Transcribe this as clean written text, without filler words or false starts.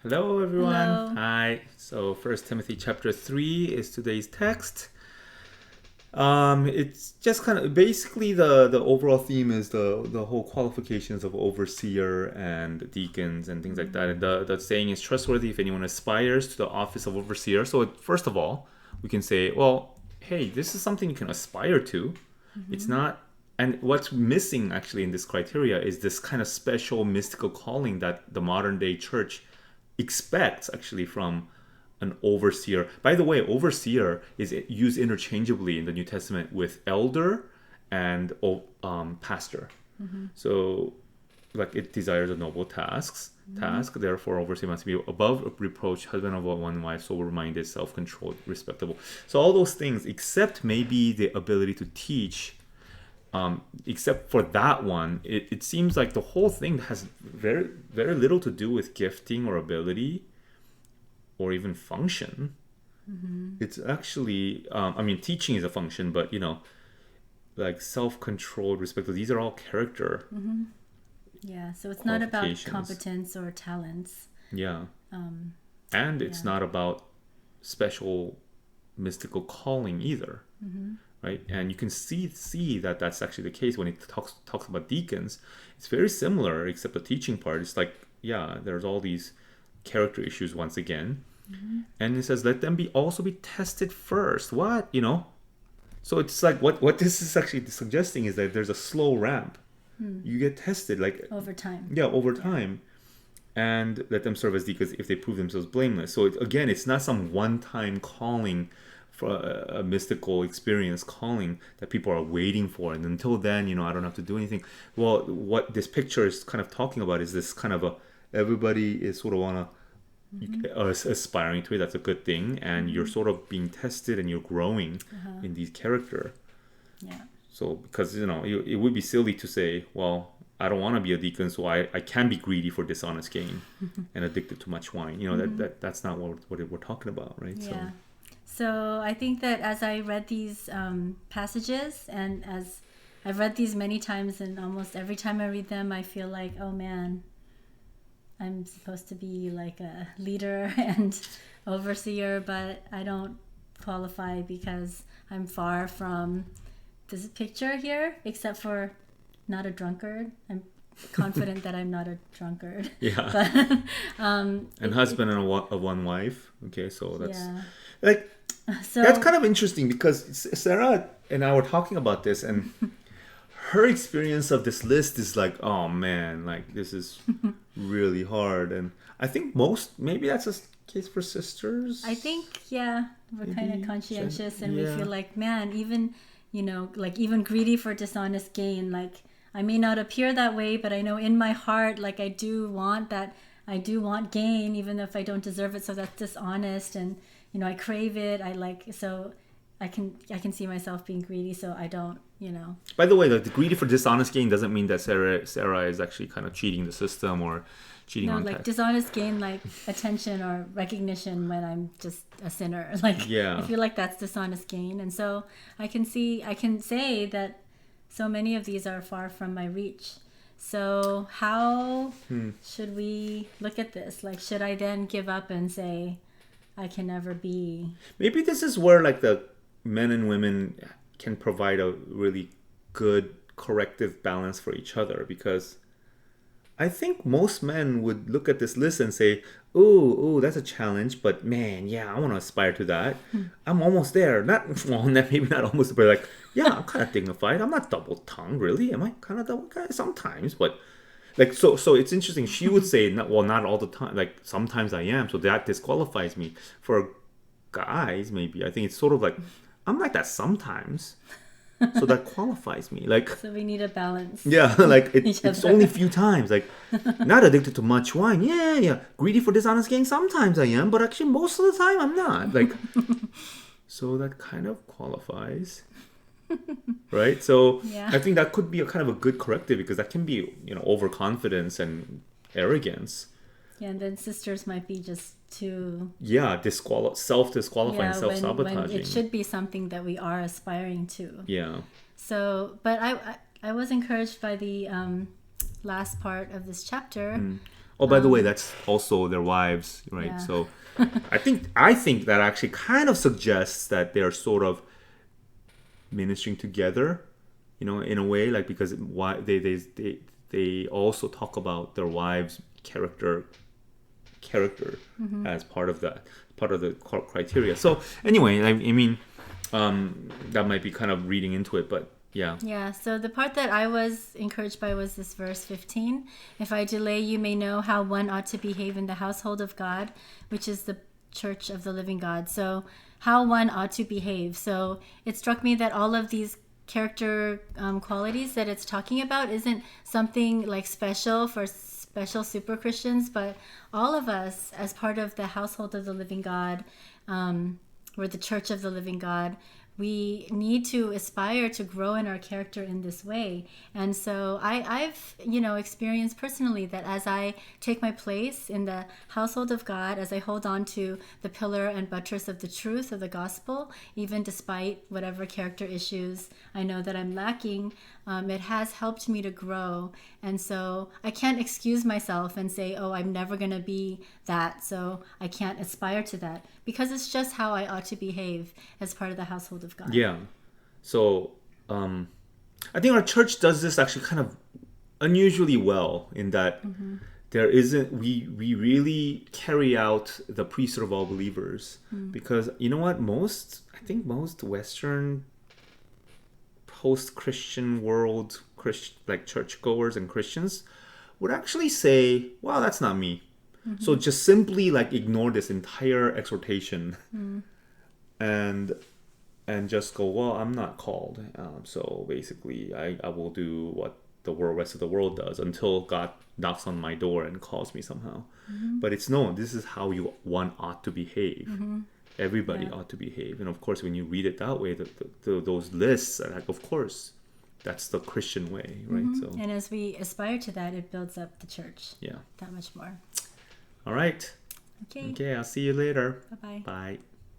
Hello, everyone. Hello. Hi. So, First Timothy chapter 3 is today's text. It's just kind of basically the overall theme is the whole qualifications of overseer and deacons and things like that. And the saying is trustworthy if anyone aspires to the office of overseer. So, first of all, we can say, well, hey, this is something you can aspire to. It's Mm-hmm. not. And what's missing actually in this criteria is this kind of special mystical calling that the modern day church expects actually from an overseer. By the way, overseer is used interchangeably in the New Testament with elder and pastor. Mm-hmm. So, like it desires a noble task. Therefore, overseer must be above reproach, husband of one wife, sober-minded, self-controlled, respectable. So all those things, except maybe the ability to teach. Except for that one, it seems like the whole thing has very very little to do with gifting or ability or even function. Mm-hmm. It's actually, I mean, teaching is a function, but like self-controlled, respectful. These are all character Mm-hmm. Yeah, so it's not about qualifications. competence or talents. Yeah, Um, and it's yeah. not about special mystical calling either, Mm-hmm. right? And you can see that that's actually the case when it talks about deacons. It's very similar, except the teaching part. It's like, yeah, there's all these character issues once again, Mm-hmm. and it says let them be also be tested first. What. So it's like what this is actually suggesting is that there's a slow ramp. Hmm. You get tested, like, Over time. yeah, over Yeah. time, and let them serve as deacons if they prove themselves blameless. So again, it's not some one-time calling for a mystical experience calling that people are waiting for, and until then, I don't have to do anything. Well, what this picture is kind of talking about is this kind of a everybody is sort of on a Mm-hmm. aspiring to it. That's a good thing, and you're Mm-hmm. sort of being tested and you're growing Uh-huh. in these character. Yeah. So because it would be silly to say, well, I don't want to be a deacon, so I can be greedy for dishonest gain and addicted to much wine. Mm-hmm. That's not what we're talking about, right? So Yeah. So I think that as I read these passages, and as I've read these many times, and almost every time I read them, I feel like, oh man, I'm supposed to be like a leader and overseer, but I don't qualify because I'm far from this picture here, except for not a drunkard. I'm confident that I'm not a drunkard. yeah, But and husband and a one wife. Okay, so that's yeah. like that's So kind of interesting because Sarah and I were talking about this, and her experience of this list is like, oh man, like this is really hard. And I think most maybe that's a case for sisters. I think, yeah, we're kind of Maybe conscientious and we feel yeah, like, man, even, like even greedy for dishonest gain. Like, I may not appear that way, but I know in my heart, like, I do want that. I do want gain, even if I don't deserve it. So that's dishonest. And, I crave it. So I can see myself being greedy. So I don't. by the way, like the greedy for dishonest gain doesn't mean that Sarah is actually kind of cheating the system or cheating No, on like tax. dishonest gain, like attention or recognition when I'm just a sinner. Like I Yeah. feel like that's dishonest gain, and so I can say that so many of these are far from my reach. So how Hmm. should we look at this? Like, should I then give up and say I can never be? Maybe this is where like the men and women can provide a really good corrective balance for each other because I think most men would look at this list and say, "Ooh, ooh, that's a challenge, but man, yeah, I want to aspire to that. I'm almost there. Not well, maybe not almost, but like, yeah, I'm kind of dignified. I'm not double tongued, really. Am I kind of double tongued sometimes? But like, so it's interesting. She would say, not all the time. Like sometimes I am, so that disqualifies me. For guys, maybe I think it's sort of like I'm like that sometimes, so that qualifies me. Like So we need a balance yeah, like each it's only a other. few times. Like, not addicted to much wine. Yeah, yeah. Greedy for dishonest gain. Sometimes I am, but actually most of the time I'm not. Like, so that kind of qualifies, right? So Yeah. I think that could be a kind of a good corrective because that can be, overconfidence and arrogance. Yeah, and then sisters might be just too. Yeah, self disqualifying, Yeah, self when it sabotaging. should be something that we are aspiring to. Yeah. So, but I was encouraged by the last part of this chapter, Mm. Oh, by the way, that's also their wives, right? Yeah. So I think that actually kind of suggests that they're sort of ministering together, in a way, like, because why they also talk about their wives' character as part of the criteria. So anyway, I mean, that might be kind of reading into it, but yeah. Yeah, so the part that I was encouraged by was this verse 15. If I delay, you may know how one ought to behave in the household of God, which is the church of the living God. So, how one ought to behave. So, it struck me that all of these character qualities that it's talking about isn't something like special for special super Christians, but all of us, as part of the household of the living God, or the church of the living God, we need to aspire to grow in our character in this way. And so I've experienced personally that as I take my place in the household of God, as I hold on to the pillar and buttress of the truth of the gospel, even despite whatever character issues I know that I'm lacking, it has helped me to grow. And so I can't excuse myself and say, oh, I'm never going to be that, so I can't aspire to that, because it's just how I ought to behave as part of the household of God. Yeah. So I think our church does this actually kind of unusually well, in that there isn't we really carry out the priesthood of all believers, because you know what, I think most Western post-Christian world like churchgoers and Christians would actually say, well, that's not me. So just simply like ignore this entire exhortation and just go, well, I'm not called. So basically, I will do what the rest of the world does until God knocks on my door and calls me somehow. But it's no, this is how one ought to behave. Everybody ought to behave. And of course, when you read it that way, those lists are like, of course, that's the Christian way, right? So And as we aspire to that, it builds up the church yeah. that much more. All right. Okay. Okay, I'll see you later. Bye-bye. Bye.